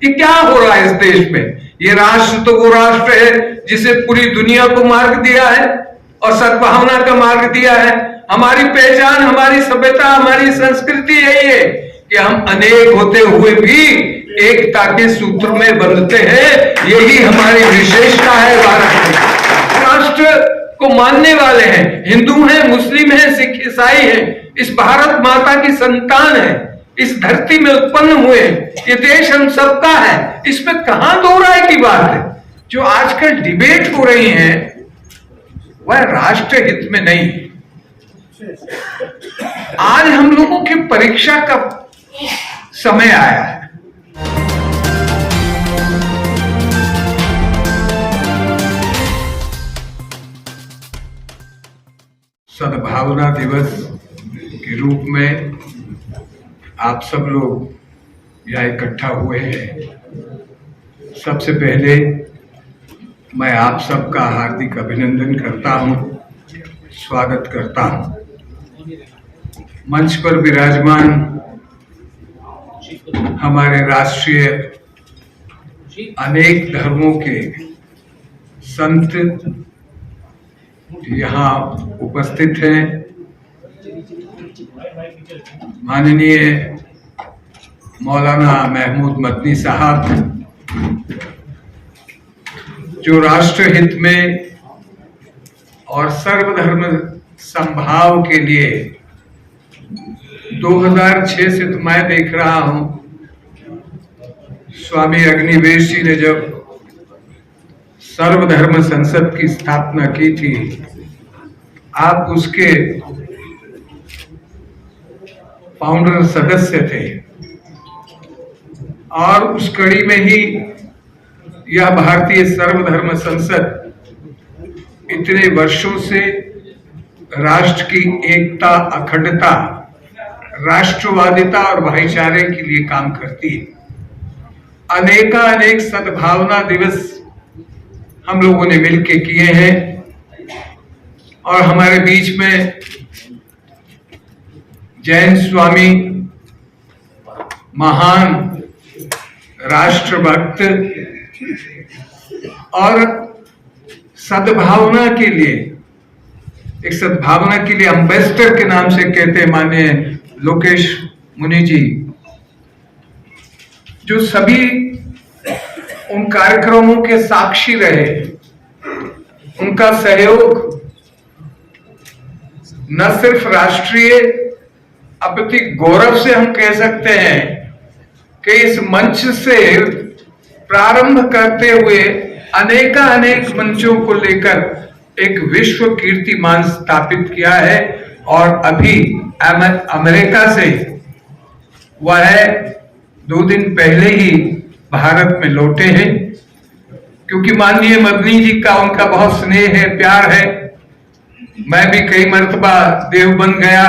ये क्या हो रहा है इस देश में? ये राष्ट्र तो वो राष्ट्र है जिसे पूरी दुनिया को मार्ग दिया है और सद्भावना का मार्ग दिया है। हमारी पहचान, हमारी सभ्यता, हमारी संस्कृति यही है कि हम अनेक होते हुए भी एकता के सूत्र में बंधते हैं। यही हमारी विशेषता है भारत में। राष्ट्र को मानने वाले हैं, हिंदू हैं, मुस्लिम हैं, सिख, ईसाई हैं, इस भारत माता की संतान है, इस धरती में उत्पन्न हुए, ये देश हम सबका है, इसमें कहां दो राय की बात है। जो आजकल डिबेट हो रही है वह राष्ट्र हित में नहीं है। आज हम लोगों की परीक्षा का समय आया है। सद्भावना दिवस के रूप में आप सब लोग यहाँ इकट्ठा हुए हैं। सबसे पहले मैं आप सबका हार्दिक अभिनंदन करता हूँ, स्वागत करता हूँ। मंच पर विराजमान हमारे राष्ट्रीय अनेक धर्मों के संत यहाँ उपस्थित हैं। माननीय मौलाना महमूद मदनी साहब जो राष्ट्र हित में और सर्वधर्म समभाव के लिए 2006 से तो मैं देख रहा हूं, स्वामी अग्निवेश जी ने जब सर्वधर्म संसद की स्थापना की थी, आप उसके फाउंडर सदस्य थे और उस कड़ी में ही यह भारतीय सर्वधर्म संसद इतने वर्षों से राष्ट्र की एकता, अखंडता, राष्ट्रवादिता और भाईचारे के लिए काम करती है। अनेक सद्भावना दिवस हम लोगों ने मिलकर किए हैं और हमारे बीच में जैन स्वामी, महान राष्ट्रभक्त और सद्भावना के लिए, एक सद्भावना के लिए एम्बेसडर के नाम से कहते हैं माननीय लोकेश मुनि जी, जो सभी उन कार्यक्रमों के साक्षी रहे। उनका सहयोग न सिर्फ राष्ट्रीय अपितु गौरव से हम कह सकते हैं कि इस मंच से प्रारंभ करते हुए अनेक मंचों को लेकर एक विश्व कीर्तिमान स्थापित किया है और अभी अमेरिका से वह 2 दिन पहले ही भारत में लौटे हैं, क्योंकि माननीय मदनी जी का उनका बहुत स्नेह है, प्यार है। मैं भी कई मर्तबा देवबंद गया,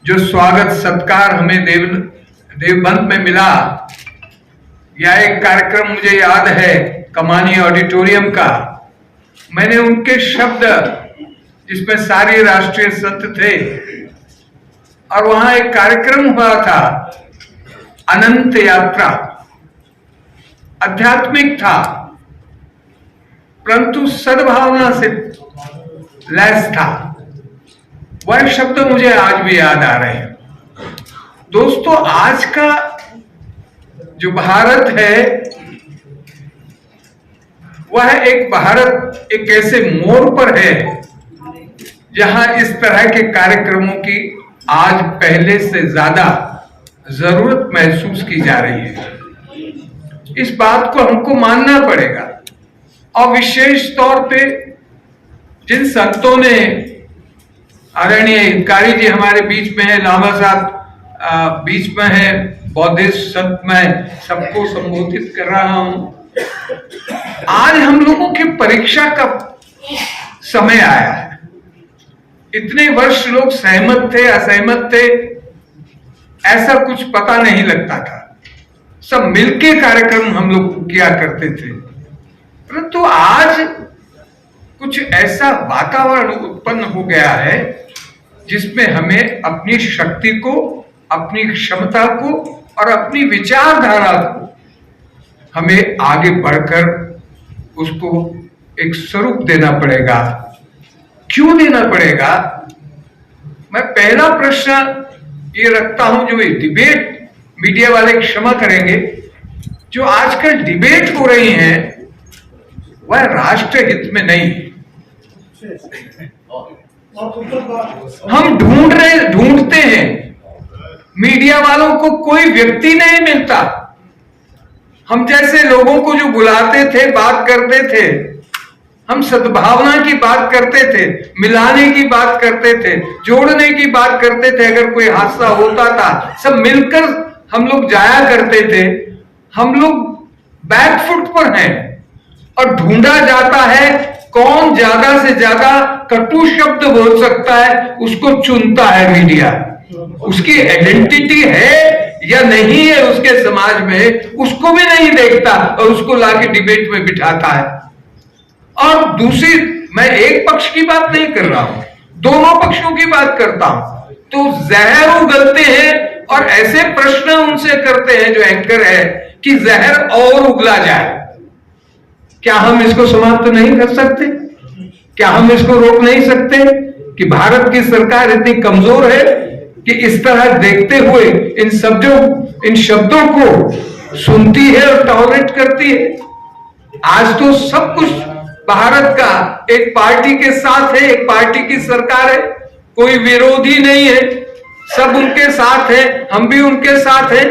जो स्वागत सत्कार हमें देवबंद में मिला। यह एक कार्यक्रम मुझे याद है कमानी ऑडिटोरियम का। मैंने उनके शब्द, जिसमें सारे राष्ट्रीय संत थे, और वहां एक कार्यक्रम हुआ था, अनंत यात्रा, आध्यात्मिक था परंतु सद्भावना से लैस था। वह शब्द मुझे आज भी याद आ रहे हैं। दोस्तों, आज का जो भारत है वह एक भारत एक ऐसे मोड़ पर है जहां इस तरह के कार्यक्रमों की आज पहले से ज्यादा जरूरत महसूस की जा रही है। इस बात को हमको मानना पड़ेगा और विशेष तौर पे जिन संतों ने, आदरणीय हितकारी जी हमारे बीच में है, लामा साहब बीच में है, बौद्धिस्ट संत, मैं सबको संबोधित कर रहा हूं। आज हम लोगों की परीक्षा का समय आया है। इतने वर्ष लोग सहमत थे, असहमत थे, ऐसा कुछ पता नहीं लगता था। सब मिलके कार्यक्रम हम लोग किया करते थे, परंतु आज कुछ ऐसा वातावरण उत्पन्न हो गया है जिसमें हमें अपनी शक्ति को, अपनी क्षमता को और अपनी विचारधारा को हमें आगे बढ़कर उसको एक स्वरूप देना पड़ेगा। क्यों देना पड़ेगा? मैं पहला प्रश्न ये रखता हूं, जो ये डिबेट, मीडिया वाले क्षमा करेंगे, जो आजकल डिबेट हो रही हैं वह राष्ट्र हित में नहीं। हम ढूंढते हैं, मीडिया वालों को कोई व्यक्ति नहीं मिलता। हम जैसे लोगों को जो बुलाते थे, बात करते थे, हम सद्भावना की बात करते थे, मिलाने की बात करते थे, जोड़ने की बात करते थे। अगर कोई हादसा होता था सब मिलकर हम लोग जाया करते थे। हम लोग बैकफुट पर हैं और ढूंढा जाता है कौन ज्यादा से ज्यादा कटु शब्द बोल सकता है, उसको चुनता है मीडिया। उसकी आइडेंटिटी है या नहीं है उसके समाज में, उसको भी नहीं देखता और उसको लाके डिबेट में बिठाता है। और दूसरी, मैं एक पक्ष की बात नहीं कर रहा हूं, दोनों पक्षों की बात करता हूं। तो जहर उगलते हैं और ऐसे प्रश्न उनसे करते हैं जो एंकर है कि जहर और उगला जाए। क्या हम इसको समाप्त नहीं कर सकते? क्या हम इसको रोक नहीं सकते? कि भारत की सरकार इतनी कमजोर है कि इस तरह देखते हुए इन शब्दों को सुनती है और टॉलरेट करती है। आज तो सब कुछ भारत का एक पार्टी के साथ है, एक पार्टी की सरकार है, कोई विरोधी नहीं है, सब उनके साथ है, हम भी उनके साथ हैं।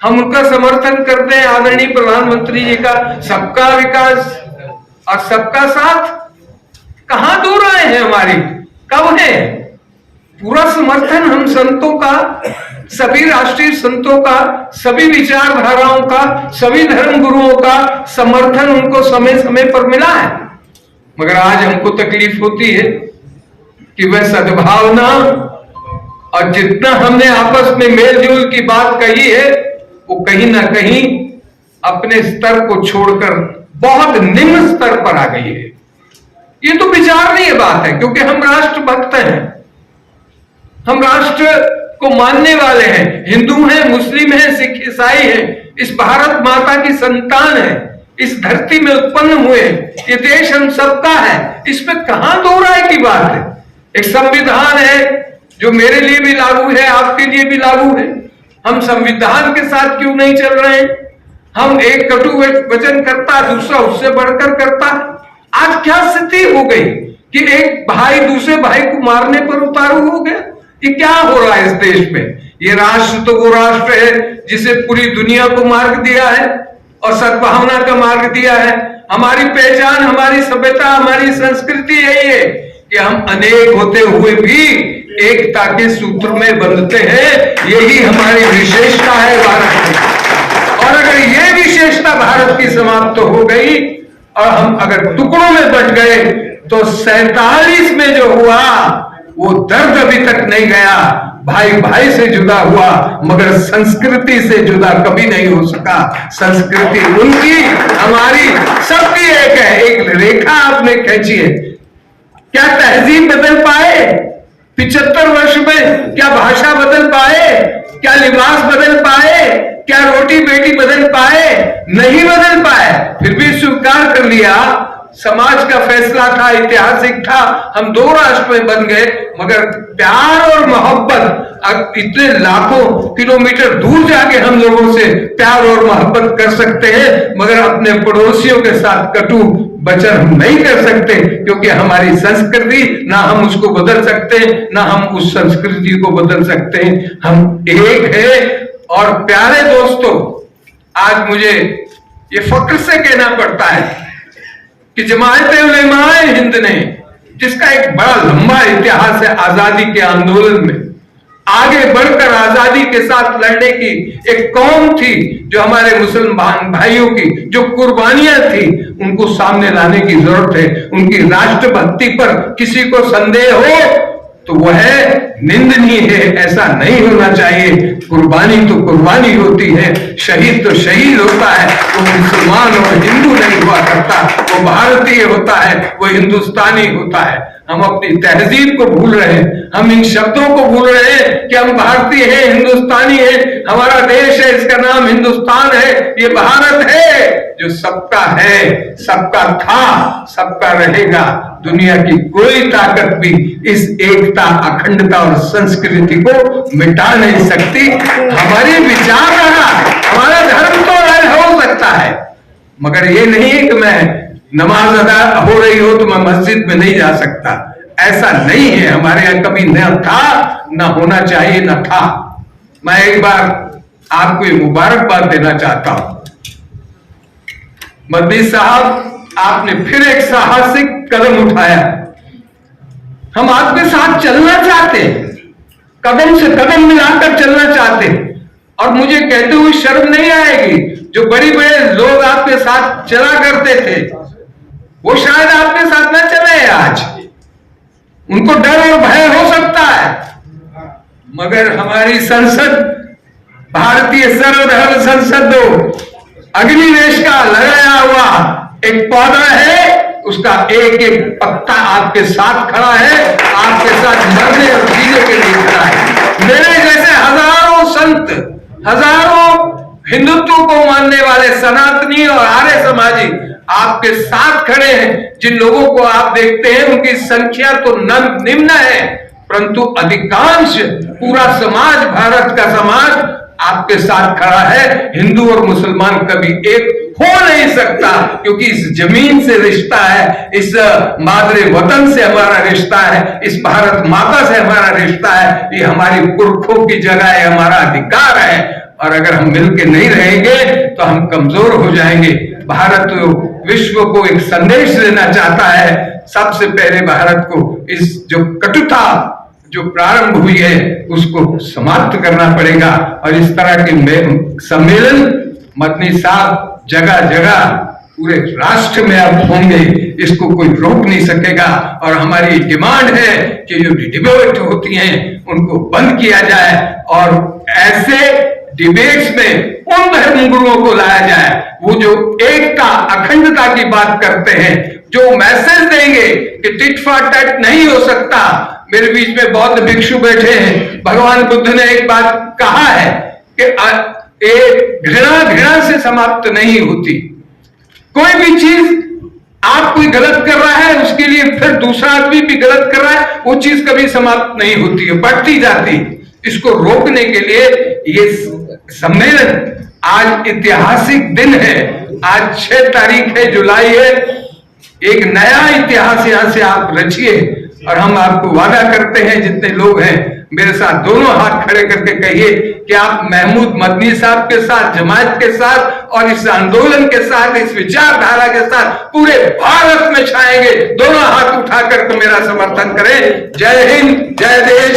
हम उनका समर्थन करते हैं, आदरणीय प्रधानमंत्री जी का सबका विकास और सबका साथ। कहां दो राय है हमारी, कब है? पूरा समर्थन हम संतों का, सभी राष्ट्रीय संतों का, सभी विचारधाराओं का, सभी धर्म गुरुओं का समर्थन उनको समय समय पर मिला है। मगर आज हमको तकलीफ होती है कि वह सद्भावना और जितना हमने आपस में मेलजोल की बात कही है वो कहीं ना कहीं अपने स्तर को छोड़कर बहुत निम्न स्तर पर आ गई है। ये तो विचारणीय बात है, क्योंकि हम राष्ट्र भक्त हैं, हम राष्ट्र को मानने वाले हैं, हिंदू हैं, मुस्लिम हैं, सिख ईसाई हैं, इस भारत माता की संतान है, इस धरती में उत्पन्न हुए, ये देश हम सबका है। इसमें कहां दो राय की बात है? एक संविधान है जो मेरे लिए भी लागू है, आपके लिए भी लागू है। हम संविधान के साथ क्यों नहीं चल रहे हैं? हम एक कटु वचन करता, दूसरा उससे बढ़कर करता। आज क्या स्थिति हो गई कि एक भाई दूसरे भाई को मारने पर उतारू हो गया? ये क्या हो रहा है इस देश में? ये राष्ट्र तो वो राष्ट्र है जिसे पूरी दुनिया को मार्ग दिया है और सद्भावना का मार्ग दिया है। हमारी पहचान, हमारी सभ्यता, हमारी संस्कृति यही है कि हम अनेक होते हुए भी एकता के सूत्र में बंधते हैं। यही हमारी विशेषता है भारत की। और अगर ये विशेषता भारत की समाप्त हो गई और हम अगर टुकड़ों में बंट गए तो 47 में जो हुआ वो दर्द अभी तक नहीं गया। भाई भाई से जुदा हुआ मगर संस्कृति से जुदा कभी नहीं हो सका। संस्कृति उनकी, हमारी, सबकी एक है। एक रेखा आपने खींची है। क्या तहजीब बदल पाए 75 वर्ष में? क्या भाषा बदल पाए? क्या लिबास बदल पाए? क्या रोटी बेटी बदल पाए? नहीं बदल पाए। फिर भी स्वीकार कर लिया, समाज का फैसला था, ऐतिहासिक था, हम दो राष्ट्र में बन गए। मगर प्यार और मोहब्बत, इतने लाखों किलोमीटर दूर जाके हम लोगों से प्यार और मोहब्बत कर सकते हैं, मगर अपने पड़ोसियों के साथ कटु वचन हम नहीं कर सकते, क्योंकि हमारी संस्कृति, ना हम उसको बदल सकते, ना हम उस संस्कृति को बदल सकते हैं। हम एक है। और प्यारे दोस्तों, आज मुझे ये फक्र से कहना पड़ता है कि जमायत उलेमाए हिंद ने, जिसका एक बड़ा लंबा इतिहास है आजादी के आंदोलन में, आगे बढ़कर आजादी के साथ लड़ने की एक कौम थी, जो हमारे मुसलमान भाइयों की जो कुर्बानियां थी उनको सामने लाने की जरूरत है। उनकी राष्ट्रभक्ति पर किसी को संदेह हो तो वह निंदनीय है, ऐसा नहीं होना चाहिए। कुर्बानी तो कुर्बानी होती है, शहीद तो शहीद होता है। वो मुसलमान और हिंदू नहीं हुआ करता, वो भारतीय होता है, वो हिंदुस्तानी होता है। हम अपनी तहजीब को भूल रहे हैं, हम इन शब्दों को भूल रहे हैं कि हम भारतीय हैं, हिंदुस्तानी हैं, हमारा देश है, इसका नाम हिंदुस्तान है, ये भारत है जो सबका है, सबका था, सबका रहेगा। दुनिया की कोई ताकत भी इस एकता, अखंडता और संस्कृति को मिटा नहीं सकती। हमारी विचारधारा, हमारा धर्म तो अलग हो सकता है, मगर ये नहीं है कि मैं नमाज अदा हो रही हो तो मैं मस्जिद में नहीं जा सकता। ऐसा नहीं है, हमारे यहां कभी न था, न होना चाहिए, न था। मैं एक बार आपको ये मुबारकबाद देना चाहता हूं। मदनी साहब, आपने फिर एक साहसिक कदम उठाया। हम आपके साथ चलना चाहते हैं, कदम से कदम मिलाकर चलना चाहते हैं, और मुझे कहते हुए शर्म नहीं आएगी, जो बड़े बड़े लोग आपके साथ चला करते थे वो शायद आपके साथ न चले आज, उनको डर और भय हो सकता है, मगर हमारी संसद, भारतीय सर्वधर्म संसद अग्निवेश का लगाया हुआ एक पौधा है, उसका एक एक पत्ता आपके साथ खड़ा है, आपके साथ मरने और जीने के लिए खड़ा है। मेरे जैसे हजारों संत, हजारों हिंदुत्व को मानने वाले सनातनी और आर्य समाजी आपके साथ खड़े हैं। जिन लोगों को आप देखते हैं उनकी संख्या तो निम्न है, परंतु अधिकांश पूरा समाज, भारत का समाज आपके साथ खड़ा है। हिंदू और मुसलमान कभी एक हो नहीं सकता, क्योंकि इस जमीन से रिश्ता है, इस मादरे वतन से हमारा रिश्ता है, इस भारत माता से हमारा रिश्ता है। ये हमारी पुरखों की जगह है, हमारा अधिकार है, और अगर हम मिलकर नहीं रहेंगे तो हम कमजोर हो जाएंगे। भारत विश्व को एक संदेश देना चाहता है। सबसे पहले भारत को इस जो कटुता जो प्रारंभ हुई है उसको समाप्त करना पड़ेगा, और इस तरह के सम्मेलन मदनी साहब जगह जगह पूरे राष्ट्र में अब होंगे, इसको कोई रोक नहीं सकेगा। और हमारी डिमांड है कि जो डिबेट होती हैं उनको बंद किया जाए, और ऐसे डिबेट्स में उन धर्मगुरुओं को लाया जाए, वो जो एकता, अखंडता की बात करते हैं, जो मैसेज देंगे कि टिट फॉर टैट नहीं हो सकता। मेरे बीच में बौद्ध भिक्षु बैठे हैं, भगवान बुद्ध ने एक बात कहा है कि घृणा से समाप्त नहीं होती। कोई भी चीज आप कोई गलत कर रहा है, उसके लिए फिर दूसरा आदमी भी गलत कर रहा है, वो चीज कभी समाप्त नहीं होती है, बढ़ती जाती। इसको रोकने के लिए ये सम्मेलन, आज ऐतिहासिक दिन है, आज 6 तारीख है, जुलाई है, एक नया इतिहास यहां से आप रचिए। और हम आपको वादा करते हैं, जितने लोग हैं मेरे साथ दोनों हाथ खड़े करके कहिए कि आप महमूद मदनी साहब के साथ, जमात के साथ और इस आंदोलन के साथ, इस विचारधारा के साथ पूरे भारत में छाएंगे। दोनों हाथ उठाकर के मेरा समर्थन करें। जय हिंद, जय देश।